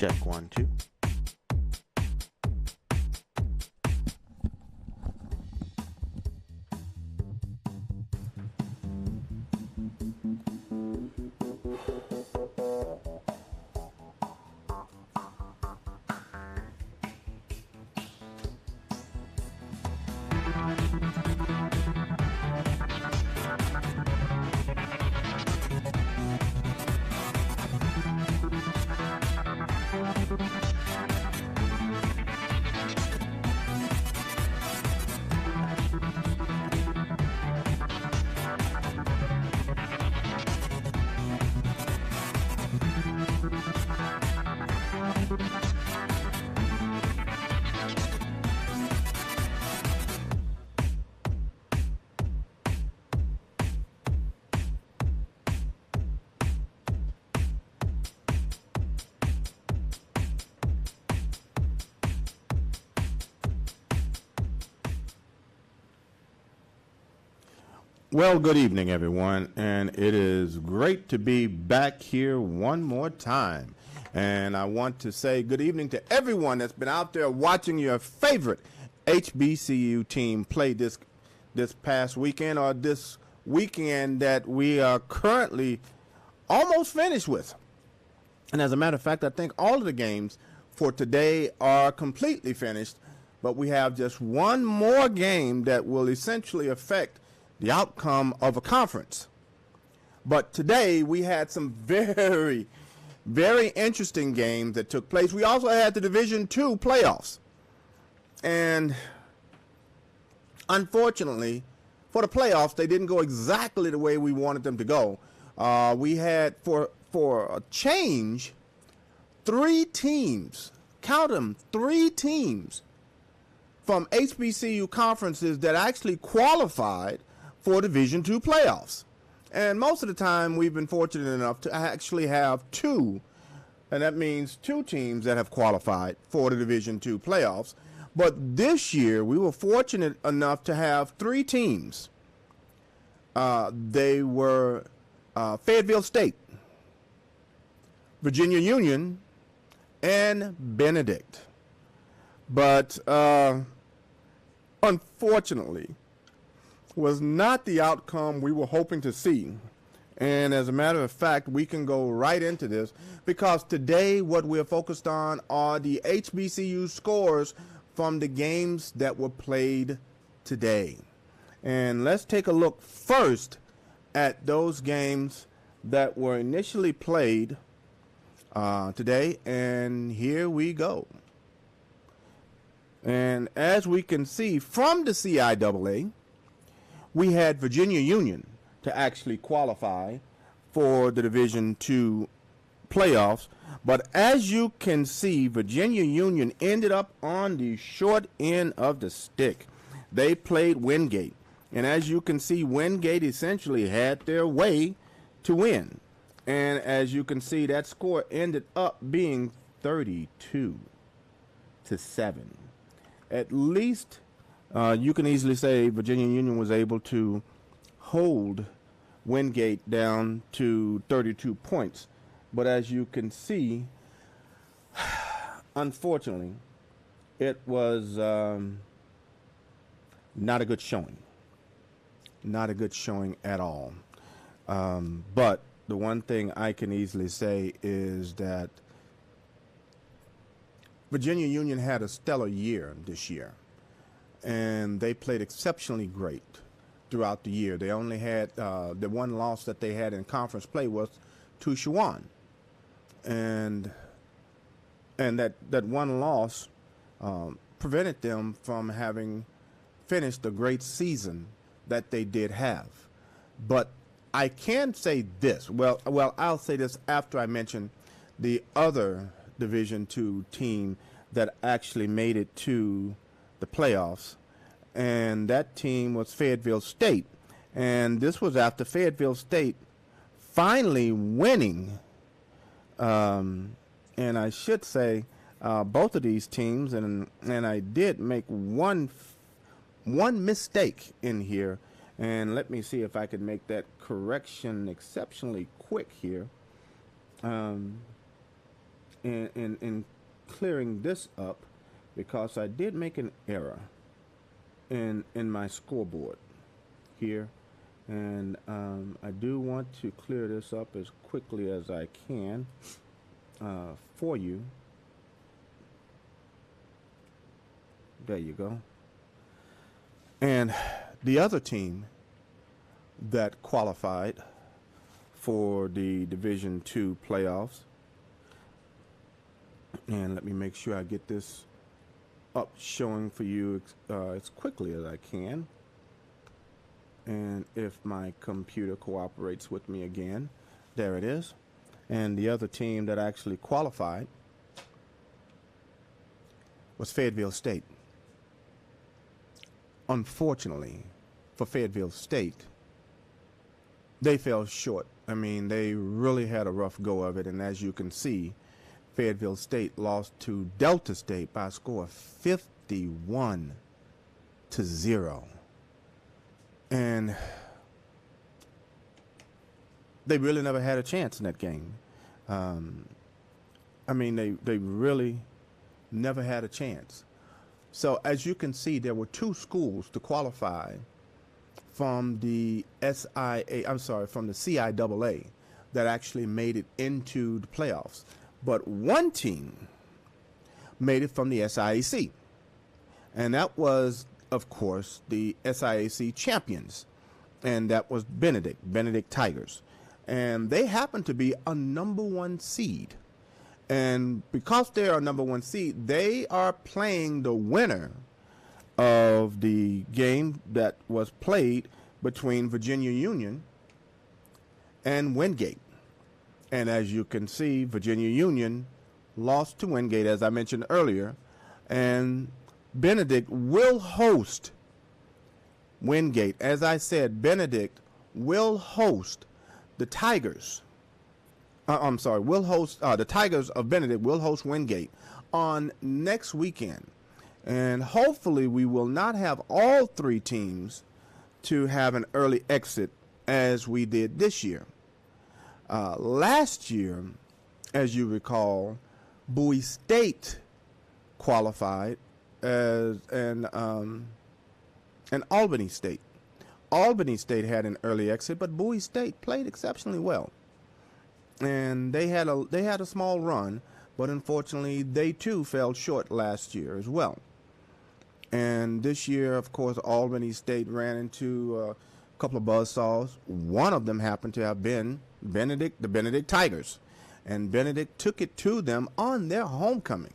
Check 1, 2. Well, good evening, everyone, and it is great to be back here one more time. And I want to say good evening to everyone that's been out there watching your favorite HBCU team play this past weekend, or this weekend that we are currently almost finished with. And as a matter of fact, I think all of the games for today are completely finished, but we have just one more game that will essentially affect the outcome of a conference. But today we had some very, very interesting games that took place. We also had the Division II playoffs. And unfortunately, for the playoffs, they didn't go exactly the way we wanted them to go. We had, for a change, 3 teams, count them, 3 teams from HBCU conferences that actually qualified for Division II playoffs. And most of the time we've been fortunate enough to actually have 2, and that means 2 teams that have qualified for the Division II playoffs. But this year we were fortunate enough to have 3 teams. They were Fayetteville State, Virginia Union, and Benedict. But unfortunately, was not the outcome we were hoping to see. And as a matter of fact, we can go right into this, because today what we're focused on are the HBCU scores from the games that were played today. And let's take a look first at those games that were initially played today. And here we go. And as we can see from the CIAA, we had Virginia Union to actually qualify for the Division II playoffs. But as you can see, Virginia Union ended up on the short end of the stick. They played Wingate. And as you can see, Wingate essentially had their way to win. And as you can see, that score ended up being 32-7. At least you can easily say Virginia Union was able to hold Wingate down to 32 points. But as you can see, unfortunately, it was not a good showing. Not a good showing at all. But the one thing I can easily say is that Virginia Union had a stellar year this year. And they played exceptionally great throughout the year. They only had the one loss that they had in conference play was to Shawan, and that one loss prevented them from having finished the great season that they did have. But I can say this. Well, I'll say this after I mention the other Division II team that actually made it to the playoffs, and that team was Fayetteville State. And this was after Fayetteville State finally winning, and I should say both of these teams, and I did make one mistake in here, and let me see if I can make that correction exceptionally quick here, in clearing this up, because I did make an error in my scoreboard here, and I do want to clear this up as quickly as I can for you. There you go. And the other team that qualified for the Division II playoffs, and let me make sure I get this up showing for you as quickly as I can, and if my computer cooperates with me again, there it is. And the other team that actually qualified was Fayetteville State. Unfortunately for Fayetteville State, they fell short. I mean, they really had a rough go of it, and as you can see, Fayetteville State lost to Delta State by a score of 51-0. And they really never had a chance in that game. I mean, they really never had a chance. So as you can see, there were two schools to qualify from the from the CIAA that actually made it into the playoffs. But one team made it from the SIAC. And that was, of course, the SIAC champions. And that was Benedict Tigers. And they happened to be a #1 seed. And because they're a #1 seed, they are playing the winner of the game that was played between Virginia Union and Wingate. And as you can see, Virginia Union lost to Wingate, as I mentioned earlier, and Benedict will host Wingate. As I said, Benedict will host the Tigers. The Tigers of Benedict will host Wingate on next weekend. And hopefully we will not have all three teams to have an early exit as we did this year. Last year, as you recall, Bowie State qualified as and Albany State. Albany State had an early exit, but Bowie State played exceptionally well. And they had a small run, but unfortunately they too fell short last year as well. And this year, of course, Albany State ran into a couple of buzzsaws. One of them happened to have been the Benedict Tigers. And Benedict took it to them on their homecoming.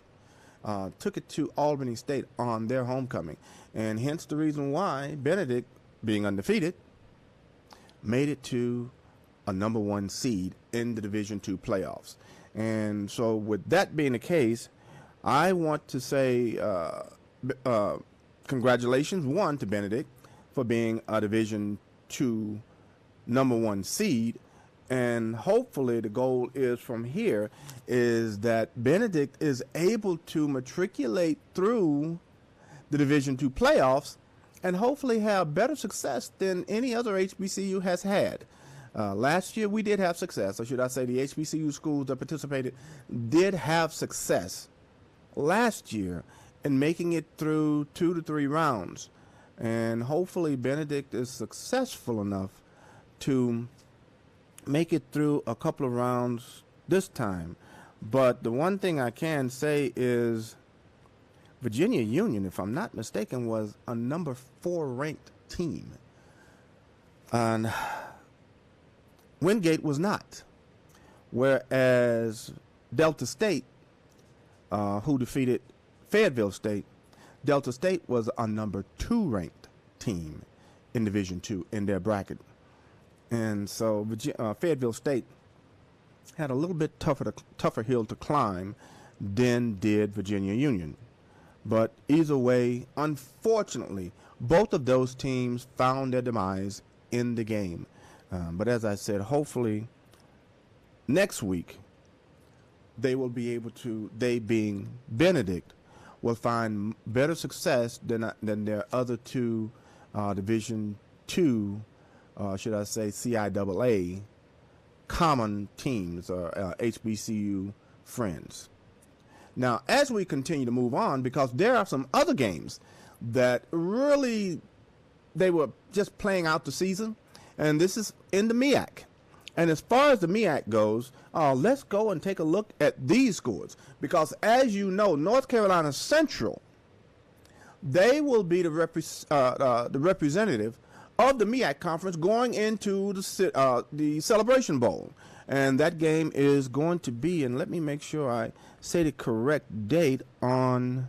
Took it to Albany State on their homecoming. And hence the reason why Benedict, being undefeated, made it to a #1 seed in the Division II playoffs. And so with that being the case, I want to say congratulations, one, to Benedict for being a Division II #1 seed. And hopefully the goal is from here is that Benedict is able to matriculate through the Division II playoffs and hopefully have better success than any other HBCU has had. Last year we did have success, or should I say the HBCU schools that participated did have success last year in making it through 2 to 3 rounds. And hopefully Benedict is successful enough to make it through a couple of rounds this time. But the one thing I can say is Virginia Union, if I'm not mistaken, was a #4 ranked team. And Wingate was not. Whereas Delta State, who defeated Fayetteville State, Delta State was a #2 ranked team in Division II in their bracket. And so Fayetteville State had a little bit tougher hill to climb than did Virginia Union. But either way, unfortunately, both of those teams found their demise in the game. But as I said, hopefully next week they will be able to, they being Benedict, will find better success than their other two Division II, should I say CIAA, common teams or HBCU friends. Now, as we continue to move on, because there are some other games that really, they were just playing out the season, and this is in the MEAC. And as far as the MEAC goes, let's go and take a look at these scores. Because as you know, North Carolina Central, they will be the representative of the MEAC conference going into the Celebration Bowl. And that game is going to be, and let me make sure I say the correct date on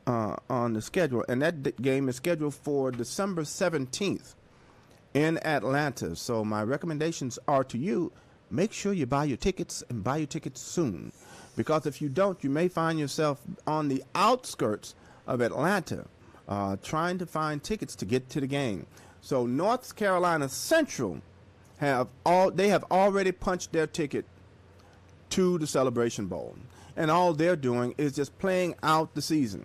the schedule. And that game is scheduled for December 17th in Atlanta. So my recommendations are to you, make sure you buy your tickets and buy your tickets soon. Because if you don't, you may find yourself on the outskirts of Atlanta trying to find tickets to get to the game. So North Carolina Central have already punched their ticket to the Celebration Bowl. And all they're doing is just playing out the season.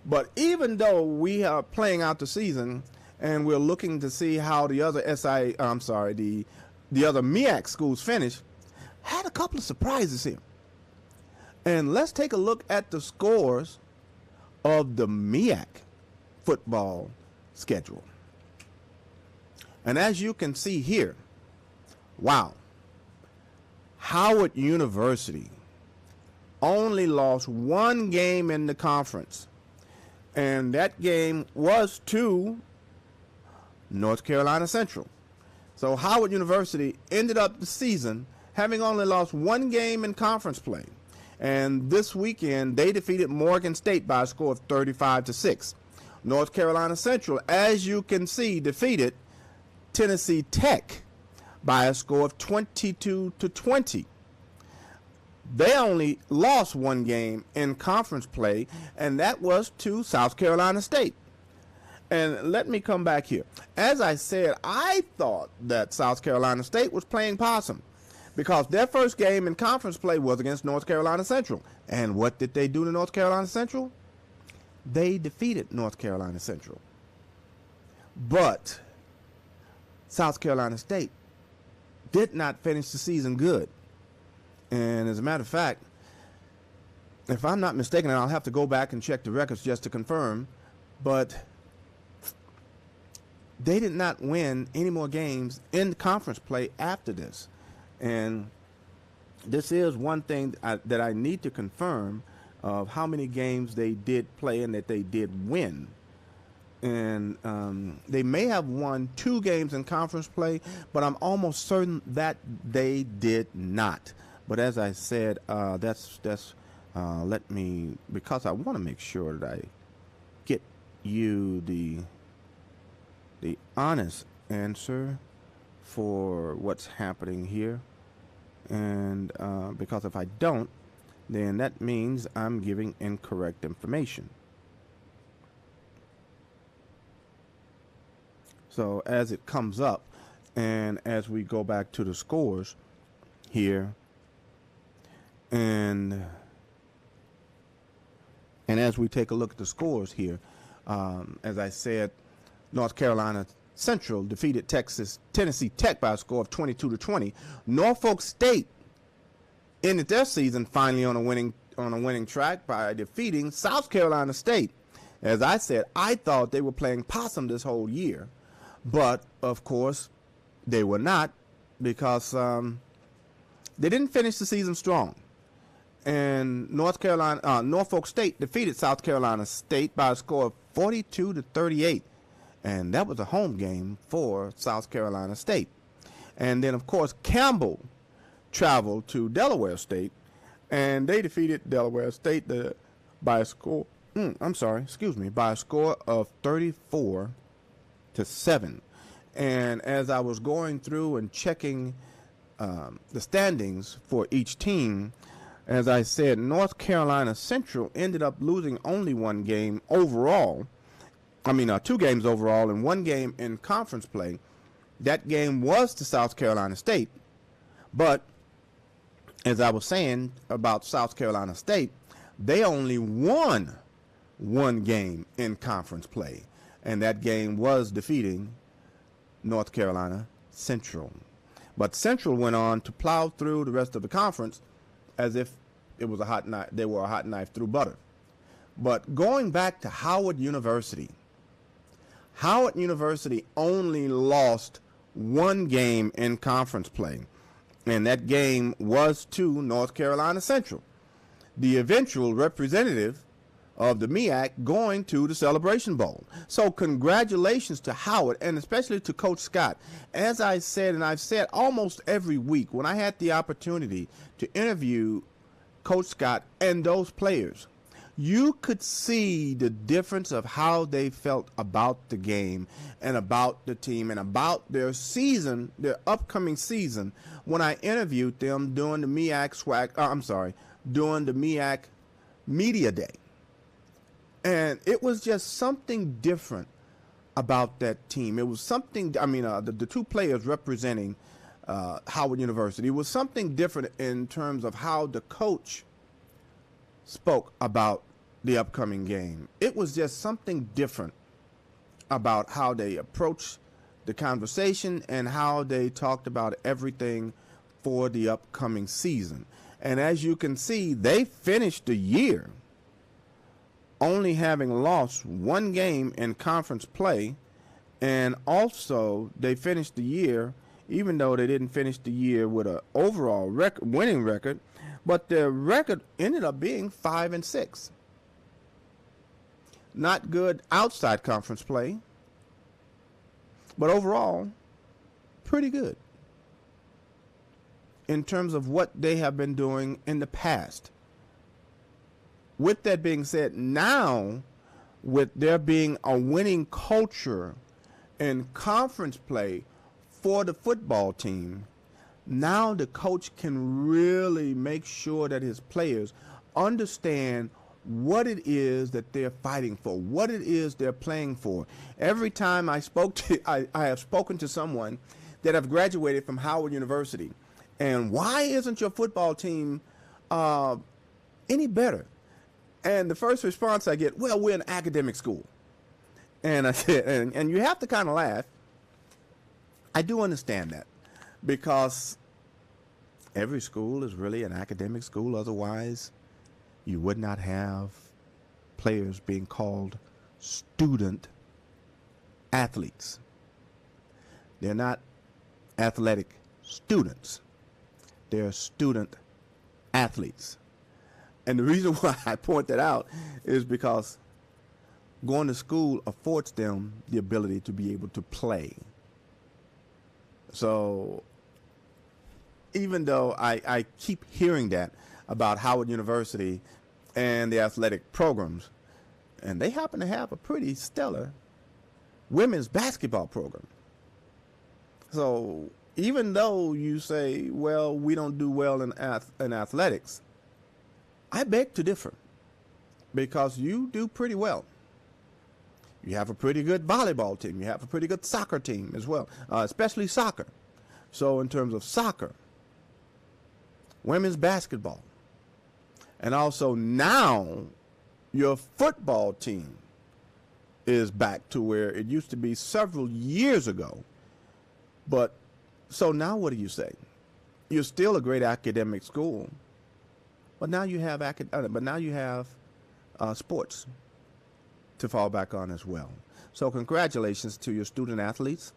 But even though we are playing out the season and we're looking to see how the other the other MEAC schools finish, had a couple of surprises here. And let's take a look at the scores of the MEAC football schedule. And as you can see here, wow, Howard University only lost one game in the conference. And that game was to North Carolina Central. So Howard University ended up the season having only lost one game in conference play. And this weekend, they defeated Morgan State by a score of 35-6. North Carolina Central, as you can see, defeated Tennessee Tech by a score of 22-20. They only lost one game in conference play, and that was to South Carolina State. And let me come back here. As I said, I thought that South Carolina State was playing possum because their first game in conference play was against North Carolina Central. And what did they do to North Carolina Central? They defeated North Carolina Central. But South Carolina State did not finish the season good. And as a matter of fact, if I'm not mistaken, and I'll have to go back and check the records just to confirm, but they did not win any more games in conference play after this. And this is one thing that I need to confirm of how many games they did play and that they did win. And they may have won 2 games in conference play, but I'm almost certain that they did not. But as I said, let me, because I want to make sure that I get you the honest answer for what's happening here. And because if I don't, then that means I'm giving incorrect information. So as it comes up, and as we go back to the scores here, and as we take a look at the scores here, as I said, North Carolina Central defeated Tennessee Tech by a score of 22-20. Norfolk State ended their season finally on a winning track by defeating South Carolina State. As I said, I thought they were playing possum this whole year, but of course they were not, because they didn't finish the season strong. And Norfolk State defeated South Carolina State by a score of 42-38. And that was a home game for South Carolina State. And then, of course, Campbell traveled to Delaware State, and they defeated Delaware State by a score by a score of 34-7. And as I was going through and checking the standings for each team, as I said, North Carolina Central ended up losing only one game overall. 2 games overall and 1 game in conference play. That game was to South Carolina State. But as I was saying about South Carolina State, they only won 1 game in conference play. And that game was defeating North Carolina Central. But Central went on to plow through the rest of the conference as if it was a hot knife. They were a hot knife through butter. But going back to Howard University only lost 1 game in conference play, and that game was to North Carolina Central, the eventual representative of the MEAC going to the Celebration Bowl. So congratulations to Howard, and especially to Coach Scott. As I said, and I've said almost every week when I had the opportunity to interview Coach Scott and those players, you could see the difference of how they felt about the game and about the team and about their season, their upcoming season, when I interviewed them during the during the MEAC Media Day. And it was just something different about that team. It was something, the two players representing Howard University, it was something different in terms of how the coach spoke about the upcoming game. It was just something different about how they approached the conversation and how they talked about everything for the upcoming season. And as you can see, they finished the year only having lost one game in conference play, and also they finished the year, even though they didn't finish the year with an overall winning record, but their record ended up being 5-6. Not good outside conference play, but overall, pretty good in terms of what they have been doing in the past. With that being said, now with there being a winning culture in conference play for the football team, now the coach can really make sure that his players understand what it is that they're fighting for, what it is they're playing for. Every time I have spoken to someone that have graduated from Howard University, and why isn't your football team any better? And the first response I get, well, we're an academic school. And I said, and you have to kind of laugh. I do understand that, because every school is really an academic school. Otherwise, you would not have players being called student athletes. They're not athletic students. They're student athletes. And the reason why I point that out is because going to school affords them the ability to be able to play. So even though I keep hearing that about Howard University and the athletic programs, and they happen to have a pretty stellar women's basketball program. So even though you say, well, we don't do well in athletics, I beg to differ, because you do pretty well. You have a pretty good volleyball team. You have a pretty good soccer team as well, especially soccer. So in terms of soccer, women's basketball, and also now your football team is back to where it used to be several years ago. But so now what do you say? You're still a great academic school, but now you have sports to fall back on as well. So congratulations to your student athletes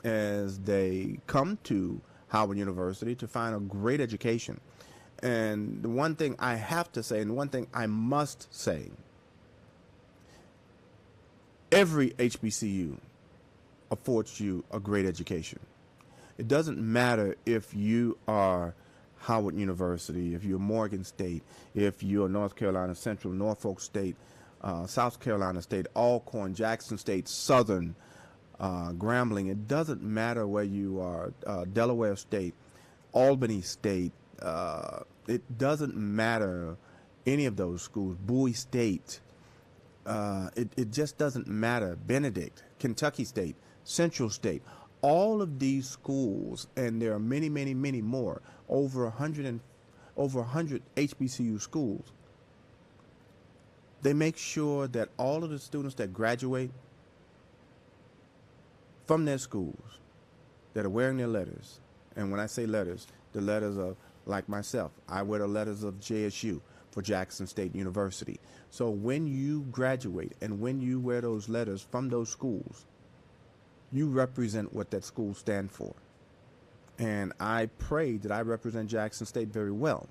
as they come to Howard University to find a great education. And the one thing I have to say, and the one thing I must say, every HBCU affords you a great education. It doesn't matter if you are Howard University, if you're Morgan State, if you're North Carolina Central, Norfolk State, South Carolina State, Alcorn, Jackson State, Southern, Grambling. It doesn't matter where you are, Delaware State, Albany State. It doesn't matter any of those schools, Bowie State. It just doesn't matter. Benedict, Kentucky State, Central State. All of these schools, and there are many, many, many more, over 100 HBCU schools. They make sure that all of the students that graduate from their schools, that are wearing their letters, and when I say letters, the letters of, like myself, I wear the letters of JSU for Jackson State University. So when you graduate and when you wear those letters from those schools, you represent what that school stands for. And I pray that I represent Jackson State very well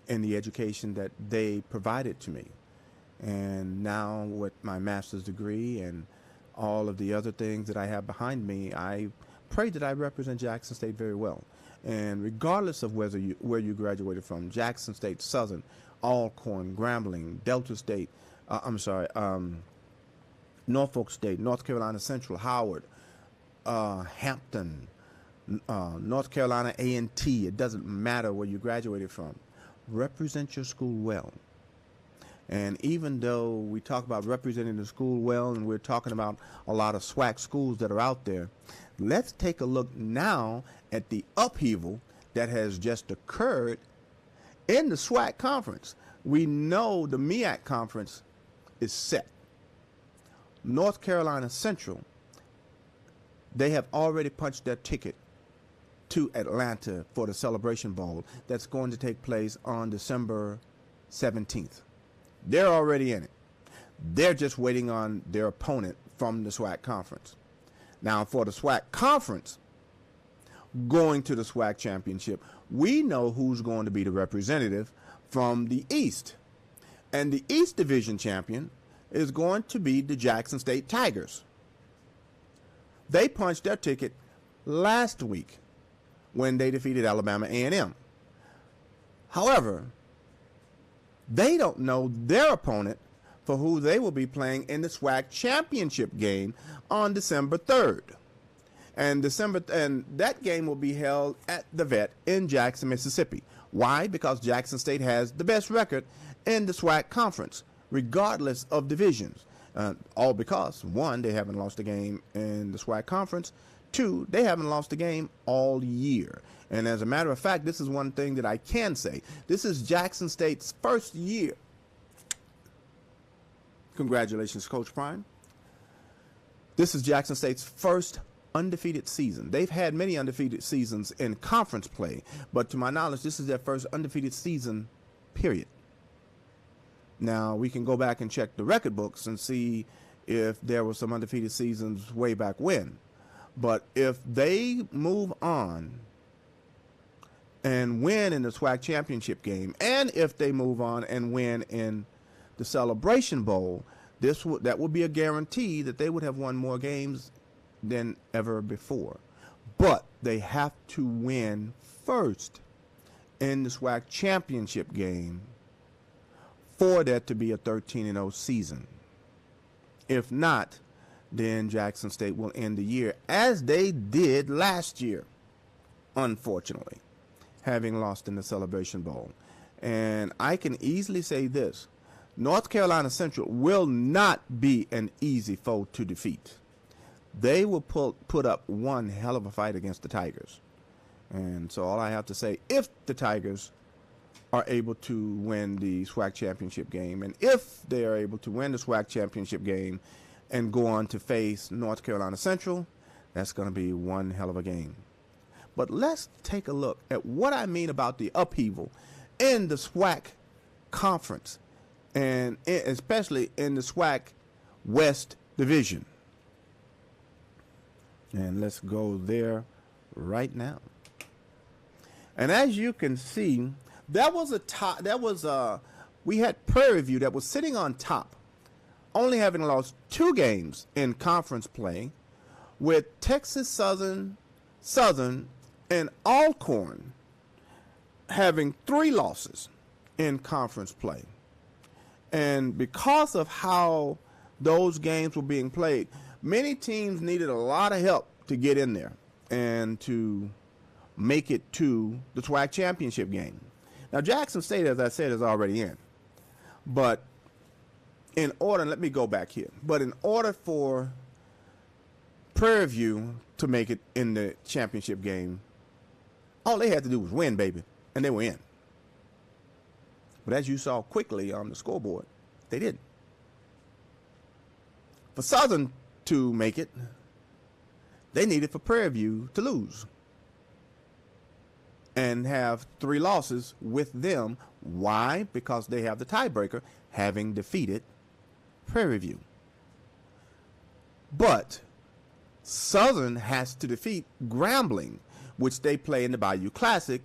in the education that they provided to me. And now with my master's degree and all of the other things that I have behind me, I pray that I represent Jackson State very well. And regardless of where you graduated from, Jackson State, Southern, Alcorn, Grambling, Delta State, Norfolk State, North Carolina Central, Howard, Hampton, North Carolina A&T, it doesn't matter where you graduated from. Represent your school well. And even though we talk about representing the school well, and we're talking about a lot of SWAC schools that are out there, let's take a look now at the upheaval that has just occurred in the SWAC conference. We know the MEAC conference is set. North Carolina Central, they have already punched their ticket to Atlanta for the Celebration Bowl that's going to take place on December 17th. They're already in it. They're just waiting on their opponent from the SWAC conference. Now, for the SWAC conference, going to the SWAC championship, we know who's going to be the representative from the East. And the East Division champion is going to be the Jackson State Tigers. They punched their ticket last week when they defeated Alabama A&M. However, they don't know their opponent for who they will be playing in the SWAC championship game on December 3rd. And that game will be held at the Vet in Jackson, Mississippi. Why? Because Jackson State has the best record in the SWAC conference, regardless of divisions. All because, one, they haven't lost a game in the SWAC conference. Two, they haven't lost a game all year. And as a matter of fact, this is one thing that I can say. This is Jackson State's first year. Congratulations, Coach Prime. This is Jackson State's first undefeated season. They've had many undefeated seasons in conference play, but to my knowledge, this is their first undefeated season, period. Now, we can go back and check the record books and see if there were some undefeated seasons way back when. But if they move on and win in the SWAC championship game, and if they move on and win in the Celebration Bowl, that would be a guarantee that they would have won more games than ever before. But they have to win first in the SWAC championship game for that to be a 13-0 season. If not, then Jackson State will end the year as they did last year, unfortunately, having lost in the Celebration Bowl. And I can easily say this: North Carolina Central will not be an easy foe to defeat. They will put up one hell of a fight against the Tigers. And so all I have to say, if the Tigers are able to win the SWAC championship game, and if they are able to win the SWAC championship game and go on to face North Carolina Central, that's going to be one hell of a game. But let's take a look at what I mean about the upheaval in the SWAC conference, and especially in the SWAC West Division. And let's go there right now. And as you can see, we had Prairie View that was sitting on top, only having lost 2 games in conference play, with Texas Southern, and Alcorn having 3 losses in conference play. And because of how those games were being played, many teams needed a lot of help to get in there and to make it to the SWAC championship game. Now, Jackson State, as I said, is already in. But let me go back here. But in order for Prairie View to make it in the championship game, all they had to do was win, baby, and they were in. But as you saw quickly on the scoreboard, they didn't. For Southern to make it, they needed for Prairie View to lose and have 3 losses with them. Why? Because they have the tiebreaker, having defeated Prairie View. But Southern has to defeat Grambling, which they play in the Bayou Classic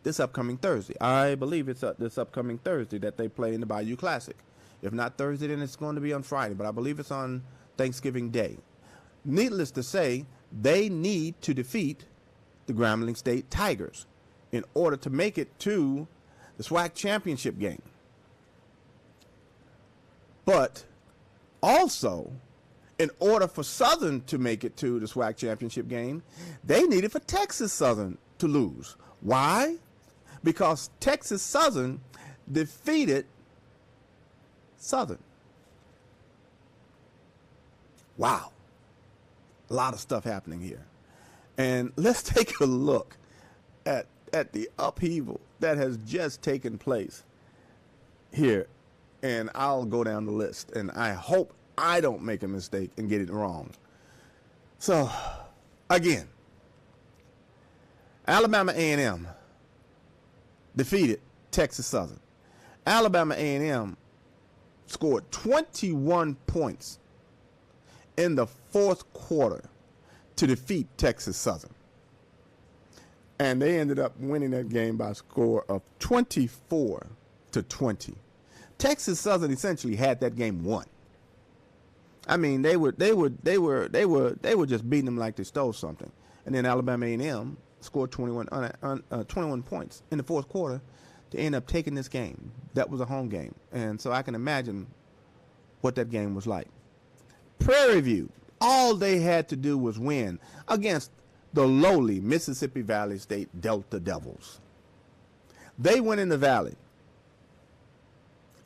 this upcoming Thursday. I believe it's this upcoming Thursday that they play in the Bayou Classic. If not Thursday, then it's going to be on Friday, but I believe it's on Thanksgiving Day. Needless to say, they need to defeat the Grambling State Tigers in order to make it to the SWAC championship game. But also, in order for Southern to make it to the SWAC championship game, they needed for Texas Southern to lose. Why? Because Texas Southern defeated Southern. Wow. A lot of stuff happening here. And let's take a look at the upheaval that has just taken place here. And I'll go down the list. And I hope I don't make a mistake and get it wrong. So, again, Alabama A&M defeated Texas Southern. Alabama A&M scored 21 points in the fourth quarter to defeat Texas Southern. And they ended up winning that game by a score of 24-20. Texas Southern essentially had that game won. I mean, they were just beating them like they stole something. And then Alabama A&M scored 21 points in the fourth quarter to end up taking this game. That was a home game. And so I can imagine what that game was like. Prairie View, all they had to do was win against the lowly Mississippi Valley State Delta Devils. They went in the Valley,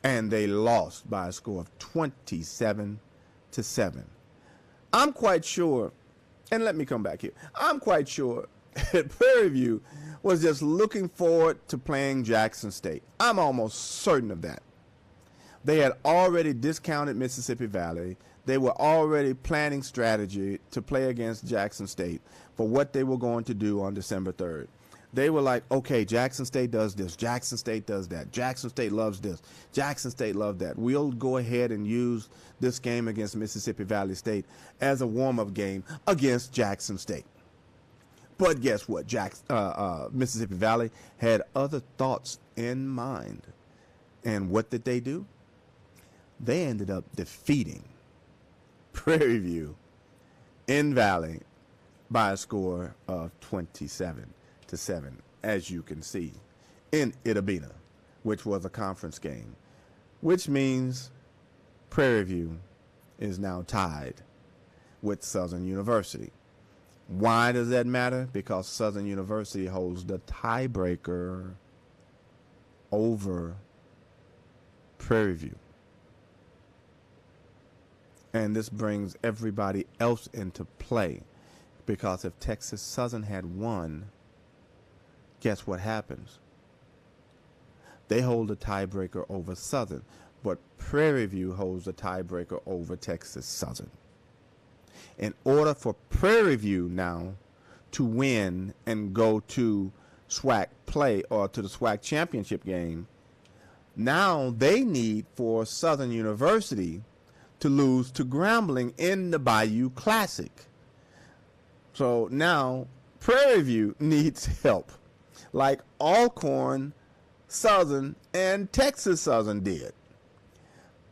and they lost by a score of 27-7. I'm quite sure, and let me come back here, I'm quite sure that Prairie View was just looking forward to playing Jackson State. I'm almost certain of that. They had already discounted Mississippi Valley. They were already planning strategy to play against Jackson State for what they were going to do on December 3rd. They were like, okay, Jackson State does this. Jackson State does that. Jackson State loves this. Jackson State loves that. We'll go ahead and use this game against Mississippi Valley State as a warm-up game against Jackson State. But guess what? Mississippi Valley had other thoughts in mind. And what did they do? They ended up defeating Prairie View in Valley by a score of 27-7, as you can see, in Itta Bena, which was a conference game, which means Prairie View is now tied with Southern University. Why does that matter? Because Southern University holds the tiebreaker over Prairie View. And this brings everybody else into play, because if Texas Southern had won, guess what happens? They hold the tiebreaker over Southern, but Prairie View holds the tiebreaker over Texas Southern. In order for Prairie View now to win and go to SWAC play or to the SWAC championship game, now they need for Southern University to lose to Grambling in the Bayou Classic. So now Prairie View needs help, like Alcorn, Southern, and Texas Southern did.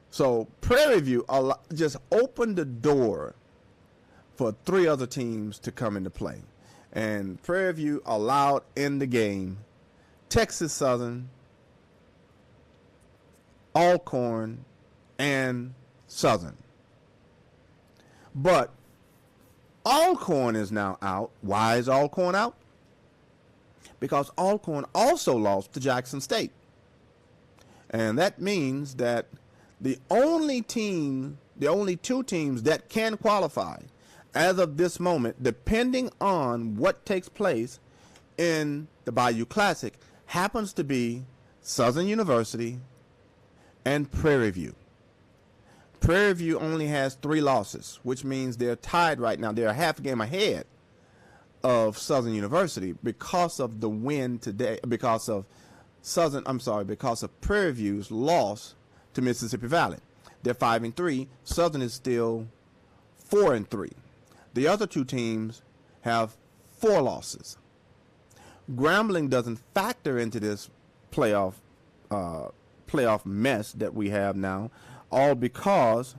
So Prairie View just opened the door for three other teams to come into play. And Prairie View allowed in the game Texas Southern, Alcorn, and Southern. But Alcorn is now out. Why is Alcorn out? Because Alcorn also lost to Jackson State. And that means that the only two teams that can qualify as of this moment, depending on what takes place in the Bayou Classic, happens to be Southern University and Prairie View. Prairie View only has 3 losses, which means they're tied right now. They're a half a game ahead of Southern University because of the win today, because of Prairie View's loss to Mississippi Valley. They're 5-3. Southern is still 4-3. The other two teams have 4 losses. Grambling doesn't factor into this playoff mess that we have now, all because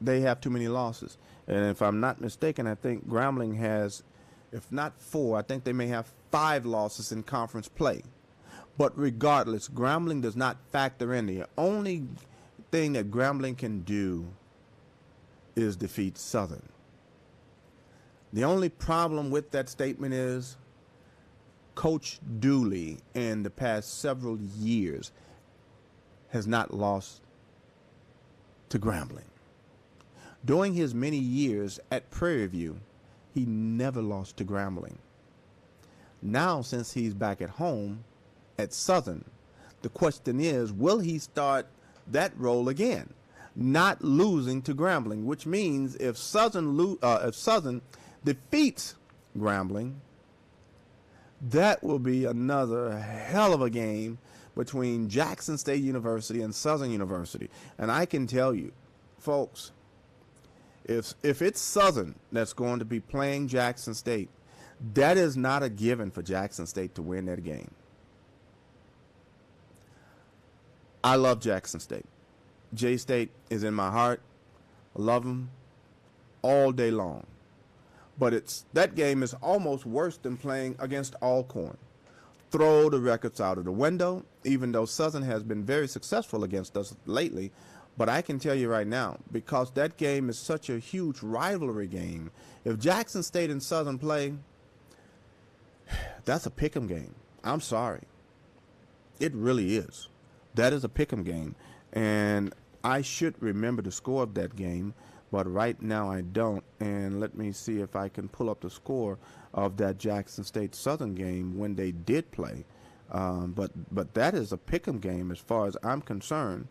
they have too many losses. And if I'm not mistaken, I think Grambling has if not 4, I think they may have 5 losses in conference play. But regardless, Grambling does not factor in. The only thing that Grambling can do is defeat Southern. The only problem with that statement is Coach Dooley in the past several years has not lost to Grambling. During his many years at Prairie View, he never lost to Grambling. Now, since he's back at home at Southern, the question is, will he start that role again? Not losing to Grambling, which means if Southern defeats Grambling, that will be another hell of a game between Jackson State University and Southern University. And I can tell you, folks, if it's Southern that's going to be playing Jackson State, that is not a given for Jackson State to win that game. I love Jackson State. J-State is in my heart. I love them all day long. But that game is almost worse than playing against Alcorn. Throw the records out of the window, even though Southern has been very successful against us lately. But I can tell you right now, because that game is such a huge rivalry game, if Jackson State and Southern play, that's a pick'em game. I'm sorry. It really is. That is a pick'em game. And I should remember the score of that game, but right now I don't. And let me see if I can pull up the score of that Jackson State Southern game when they did play. But that is a pick'em game as far as I'm concerned,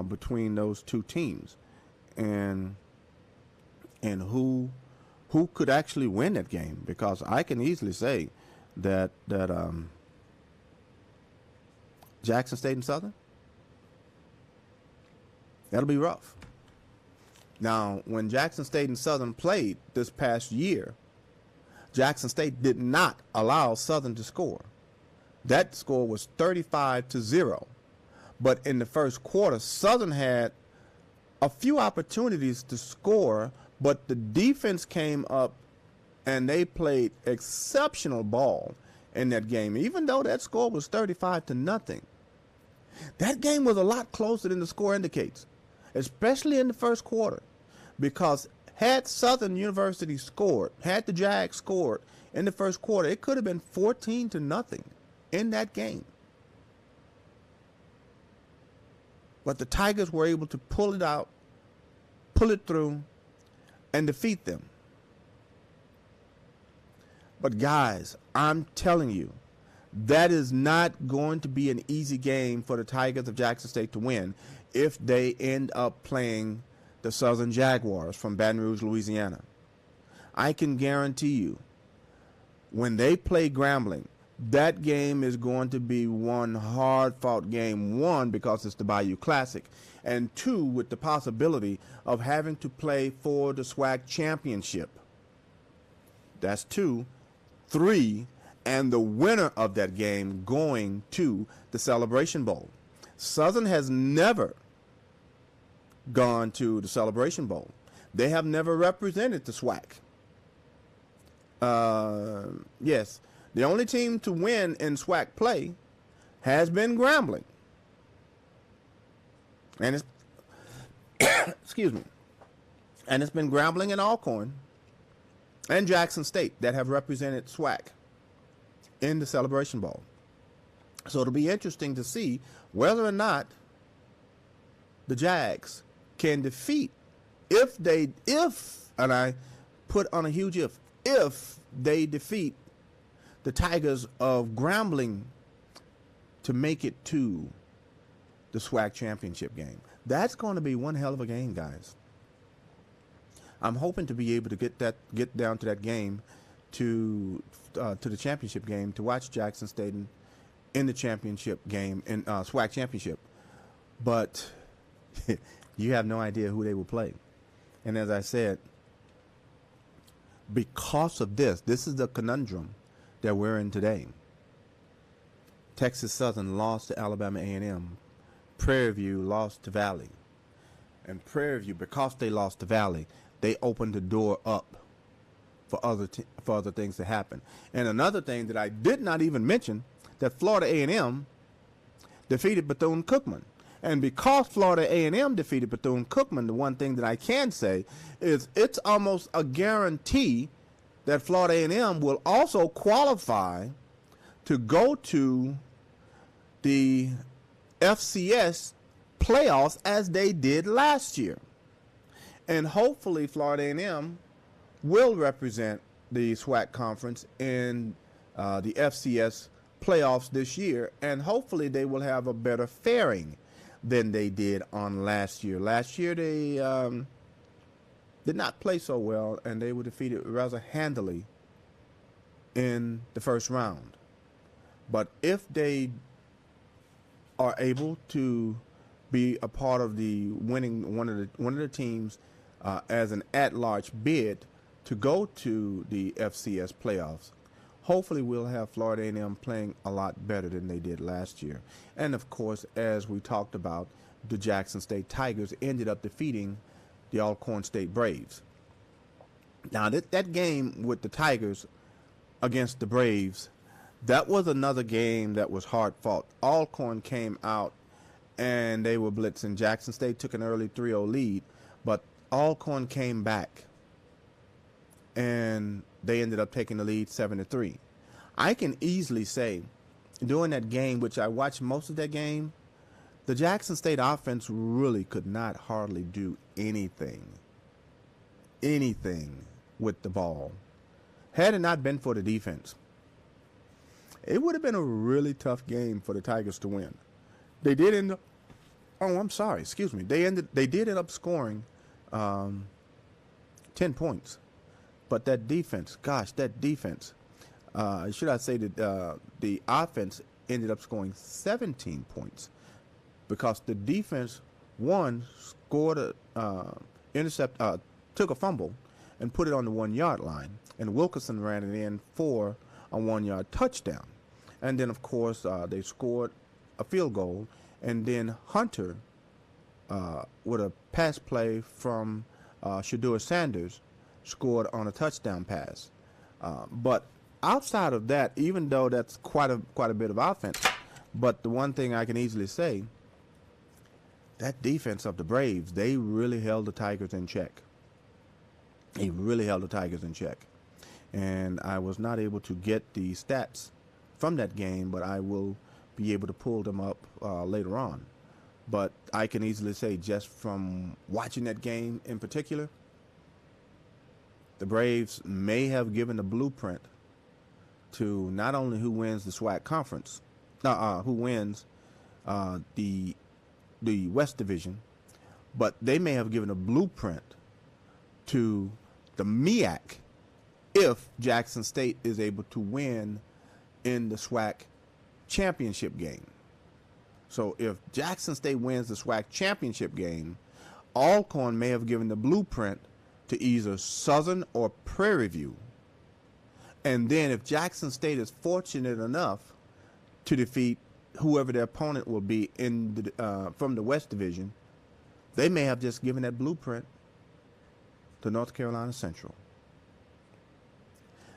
between those two teams, and who could actually win that game, because I can easily say that Jackson State and Southern, that'll be rough. Now, when Jackson State and Southern played this past year, Jackson State did not allow Southern to score. That score was 35-0. But in the first quarter, Southern had a few opportunities to score, but the defense came up and they played exceptional ball in that game. Even though that score was 35-0, that game was a lot closer than the score indicates, especially in the first quarter, because had Southern University scored, had the Jags scored in the first quarter, it could have been 14-0 in that game. But the Tigers were able to pull it out, pull it through, and defeat them. But guys, I'm telling you, that is not going to be an easy game for the Tigers of Jackson State to win if they end up playing the Southern Jaguars from Baton Rouge, Louisiana. I can guarantee you, when they play Grambling, that game is going to be one hard-fought game. One, because it's the Bayou Classic, and two, with the possibility of having to play for the SWAC championship. That's 2. 3, and the winner of that game going to the Celebration Bowl. Southern has never gone to the Celebration Bowl. They have never represented the SWAC. Yes, the only team to win in SWAC play has been Grambling. And it's excuse me. And it's been Grambling and Alcorn and Jackson State that have represented SWAC in the Celebration Bowl. So it'll be interesting to see whether or not the Jags can defeat, and I put on a huge if they defeat the Tigers of Grambling to make it to the SWAC championship game. That's going to be one hell of a game, guys. I'm hoping to be able to get down to that game, to the championship game, to watch Jackson State in the championship game, in SWAC championship. But you have no idea who they will play. And as I said, because of this is the conundrum that we're in today. Texas Southern lost to Alabama A&M. Prairie View lost to Valley. And Prairie View, because they lost to Valley, they opened the door up for other things to happen. And another thing that I did not even mention, that Florida A&M defeated Bethune-Cookman. And because Florida A&M defeated Bethune-Cookman, the one thing that I can say is it's almost a guarantee that Florida A&M will also qualify to go to the FCS playoffs as they did last year. And hopefully Florida A&M will represent the SWAC conference in the FCS playoffs this year, and hopefully they will have a better faring than they did on last year. Last year they did not play so well, and they were defeated rather handily in the first round. But if they are able to be a part of the winning one of the teams as an at-large bid to go to the FCS playoffs, hopefully we'll have Florida A&M playing a lot better than they did last year. And of course, as we talked about, the Jackson State Tigers ended up defeating the Alcorn State Braves. Now that game with the Tigers against the Braves, that was another game that was hard fought. Alcorn came out and they were blitzing. Jackson State took an early 3-0 lead, but Alcorn came back and they ended up taking the lead 7-3. I can easily say during that game, which I watched most of that game, the Jackson State offense really could not hardly do anything with the ball. Had it not been for the defense, it would have been a really tough game for the Tigers to win. They did end up, they did end up scoring 10 points. But that defense, should I say that the offense ended up scoring 17 points because the defense, one, scored took a fumble and put it on the 1-yard line, and Wilkerson ran it in for a 1-yard touchdown. And then, of course, they scored a field goal, and then Hunter, with a pass play from Shedeur Sanders, scored on a touchdown pass. But outside of that, even though that's quite a bit of offense, but the one thing I can easily say, that defense of the Braves, they really held the Tigers in check. And I was not able to get the stats from that game, but I will be able to pull them up later on. But I can easily say, just from watching that game in particular, the Braves may have given a blueprint to not only who wins the SWAC conference, who wins the West Division, but they may have given a blueprint to the MEAC if Jackson State is able to win in the SWAC championship game. So if Jackson State wins the SWAC championship game, Alcorn may have given the blueprint to either Southern or Prairie View. And then if Jackson State is fortunate enough to defeat whoever their opponent will be in the, from the West Division, they may have just given that blueprint to North Carolina Central.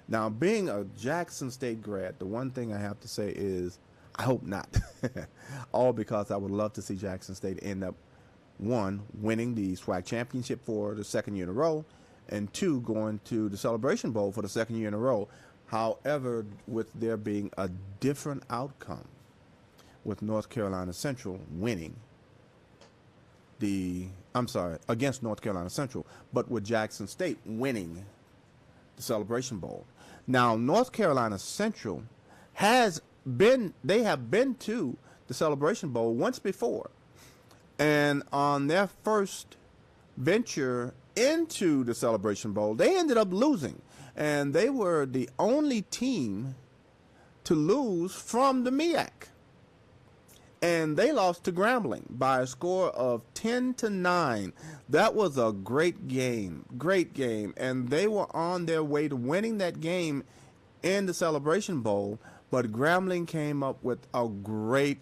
Now, being a Jackson State grad, the one thing I have to say is I hope not. All because I would love to see Jackson State end up, one, winning the SWAC championship for the second year in a row, and two, going to the Celebration Bowl for the second year in a row. However, with there being a different outcome with North Carolina Central winning against North Carolina Central, but with Jackson State winning the Celebration Bowl. Now, North Carolina Central have been to the Celebration Bowl once before. And on their first venture into the Celebration Bowl, they ended up losing. And they were the only team to lose from the MEAC. And they lost to Grambling by a score of 10-9. That was a great game, and they were on their way to winning that game in the Celebration Bowl, but Grambling came up with a great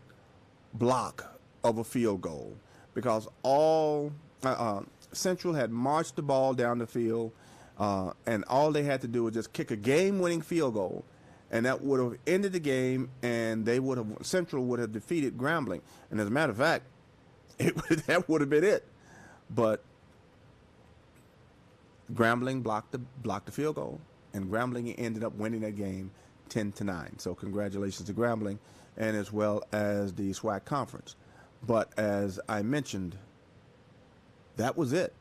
block of a field goal because all Central had marched the ball down the field. and all they had to do was just kick a game-winning field goal, and that would have ended the game, and Central would have defeated Grambling. And as a matter of fact, that would have been it. But Grambling blocked the field goal, and Grambling ended up winning that game 10-9. So congratulations to Grambling, and as well as the SWAC conference. But as I mentioned, that was it.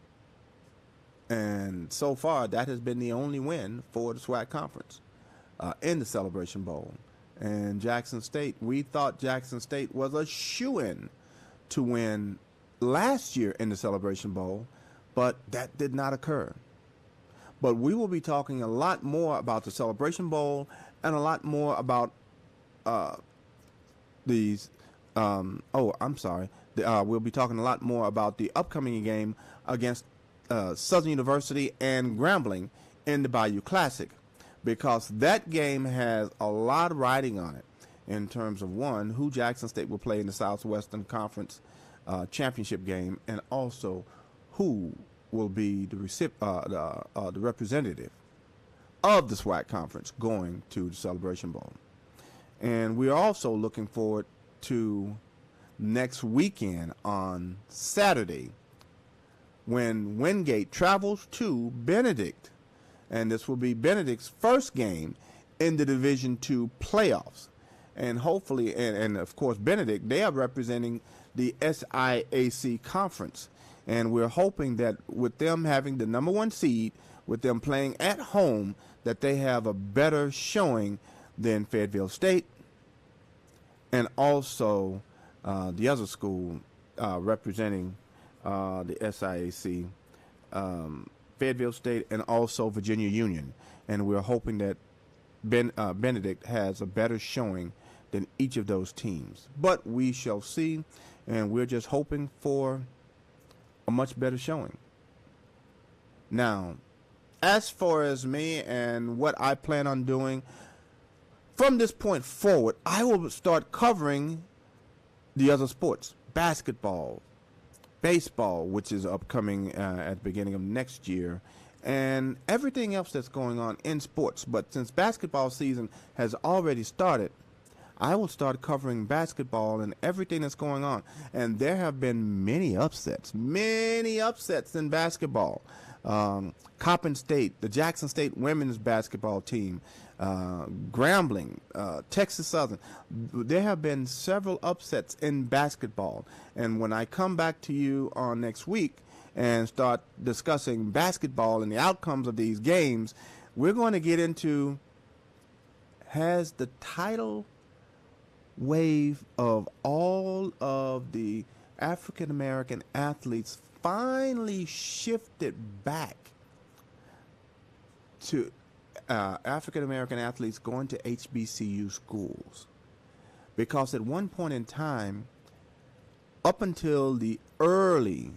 And so far, that has been the only win for the SWAC conference in the Celebration Bowl. And Jackson State, we thought Jackson State was a shoo-in to win last year in the Celebration Bowl, but that did not occur. But we will be talking a lot more about the Celebration Bowl and a lot more about we'll be talking a lot more about the upcoming game against Southern University and Grambling in the Bayou Classic, because that game has a lot riding on it in terms of, one, who Jackson State will play in the Southwestern Conference championship game, and also who will be the representative of the SWAC conference going to the Celebration Bowl. And we're also looking forward to next weekend on Saturday, when Wingate travels to Benedict, and this will be Benedict's first game in the Division II playoffs. And hopefully, and of course, Benedict, they are representing the SIAC conference, and we're hoping that with them having the #1 seed, with them playing at home, that they have a better showing than Fayetteville State, and also the other school representing the SIAC, Fayetteville State, and also Virginia Union. And we're hoping that Benedict has a better showing than each of those teams. But we shall see, and we're just hoping for a much better showing. Now, as far as me and what I plan on doing, from this point forward, I will start covering the other sports: basketball, baseball, which is upcoming at the beginning of next year, and everything else that's going on in sports. But since basketball season has already started, I will start covering basketball and everything that's going on. And there have been many upsets in basketball. Coppin State, the Jackson State women's basketball team, Grambling, Texas Southern. There have been several upsets in basketball. And when I come back to you on next week and start discussing basketball and the outcomes of these games, we're going to get into, has the tidal wave of all of the African American athletes finally shifted back to African American athletes going to HBCU schools? Because at one point in time, up until the early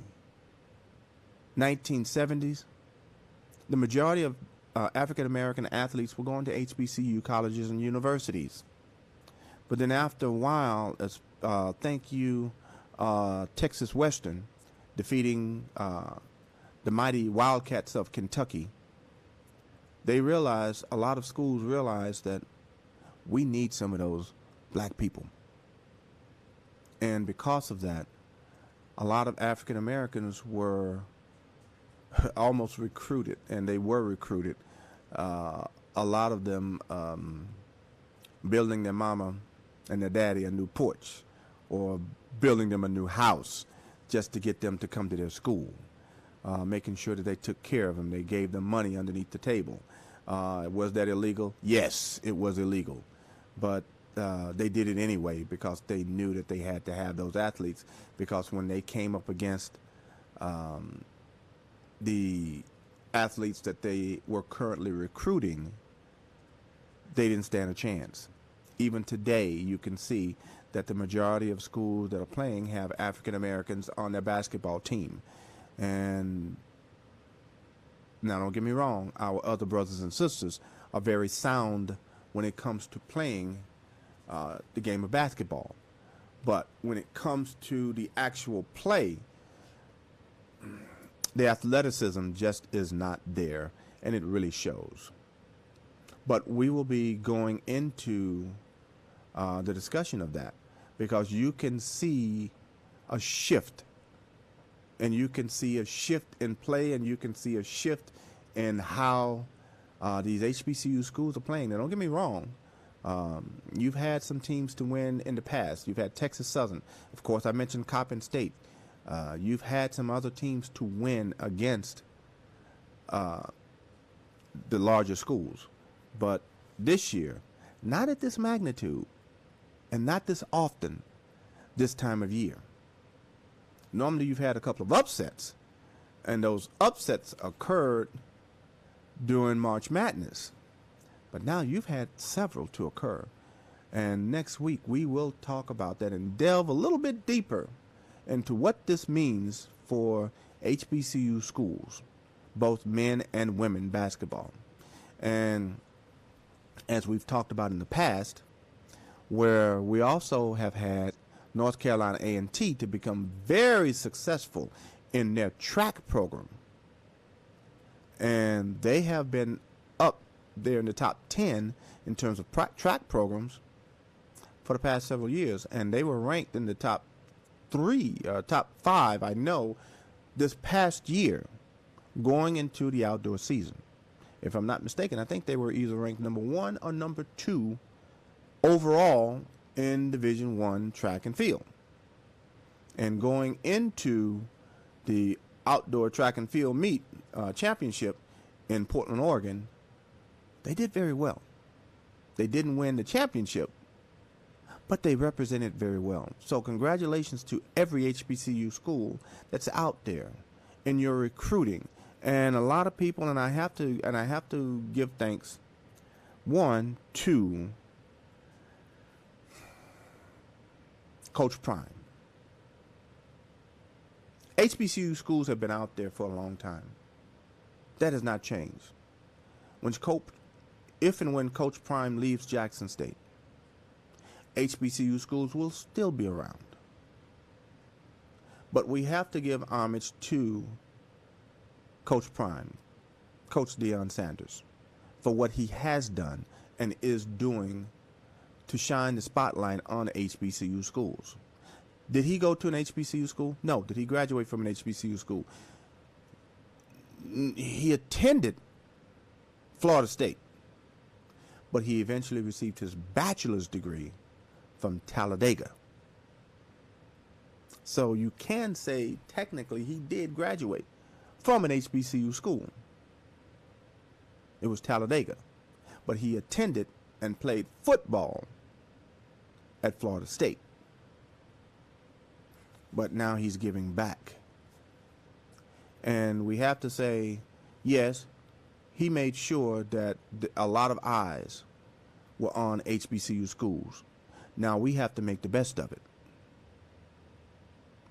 1970s, the majority of African American athletes were going to HBCU colleges and universities. But then after a while, thank you, Texas Western, defeating the mighty Wildcats of Kentucky, they realized, a lot of schools realized, that we need some of those black people. And because of that, a lot of African Americans were almost recruited, and they were recruited. A lot of them building their mama and their daddy a new porch, or building them a new house just to get them to come to their school, making sure that they took care of them. They gave them money underneath the table. Was that illegal? Yes, it was illegal. But they did it anyway because they knew that they had to have those athletes, because when they came up against the athletes that they were currently recruiting, they didn't stand a chance. Even today, you can see that the majority of schools that are playing have African Americans on their basketball team. And now, don't get me wrong, our other brothers and sisters are very sound when it comes to playing the game of basketball. But when it comes to the actual play, the athleticism just is not there and it really shows. But we will be going into the discussion of that, because you can see a shift, and you can see a shift in play, and you can see a shift in how these HBCU schools are playing. Now, don't get me wrong. You've had some teams to win in the past. You've had Texas Southern. Of course, I mentioned Coppin State. You've had some other teams to win against the larger schools. But this year, not at this magnitude and not this often this time of year. Normally you've had a couple of upsets, and those upsets occurred during March Madness. But now you've had several to occur. And next week we will talk about that and delve a little bit deeper into what this means for HBCU schools, both men and women basketball. And as we've talked about in the past, where we also have had North Carolina A&T to become very successful in their track program. And they have been up there in the top 10 in terms of track programs for the past several years. And they were ranked in the top 5, I know, this past year going into the outdoor season. If I'm not mistaken, I think they were either ranked number 1 or number 2 overall in Division I track and field. And going into the outdoor track and field meet championship in Portland, Oregon, they did very well. They didn't win the championship, but they represented very well. So congratulations to every HBCU school that's out there in your recruiting. And a lot of people, and I have to give thanks, one, to Coach Prime. HBCU schools have been out there for a long time. That has not changed. If and when Coach Prime leaves Jackson State, HBCU schools will still be around. But we have to give homage to Coach Prime, Coach Deion Sanders, for what he has done and is doing to shine the spotlight on HBCU schools. Did he go to an HBCU school? No. Did he graduate from an HBCU school? He attended Florida State, but he eventually received his bachelor's degree from Talladega. So you can say technically he did graduate from an HBCU school. It was Talladega, but he attended and played football at Florida State. But now he's giving back. And we have to say, yes, he made sure that a lot of eyes were on HBCU schools. Now we have to make the best of it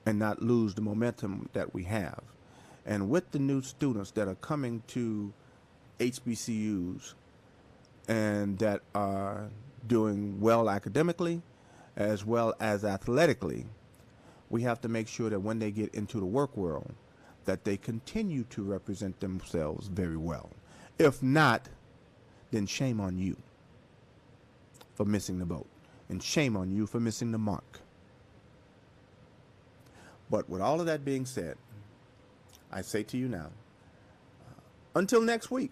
and not lose the momentum that we have. And with the new students that are coming to HBCUs and that are doing well academically as well as athletically, we have to make sure that when they get into the work world, that they continue to represent themselves very well. If not, then shame on you for missing the boat, and shame on you for missing the mark. But with all of that being said, I say to you now, until next week,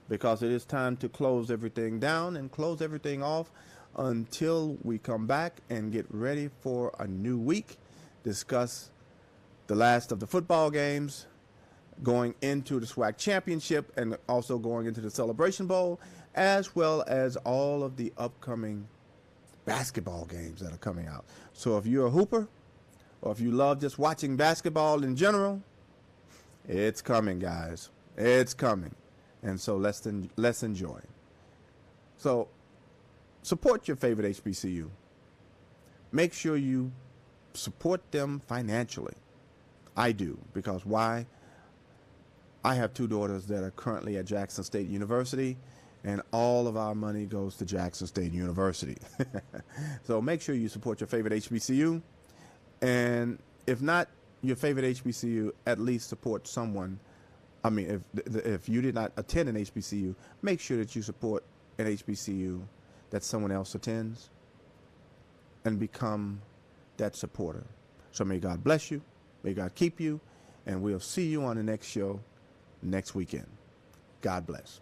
because it is time to close everything down and close everything off until we come back and get ready for a new week, discuss the last of the football games, going into the SWAC championship and also going into the Celebration Bowl, as well as all of the upcoming basketball games that are coming out. So if you're a hooper, or if you love just watching basketball in general, it's coming, guys. It's coming. And so let's enjoy. So support your favorite HBCU. Make sure you support them financially. I do, because why? I have 2 daughters that are currently at Jackson State University, and all of our money goes to Jackson State University. So make sure you support your favorite HBCU. And if not your favorite HBCU, at least support someone I mean, if you did not attend an HBCU, make sure that you support an HBCU that someone else attends and become that supporter. So may God bless you, may God keep you, and we'll see you on the next show next weekend. God bless.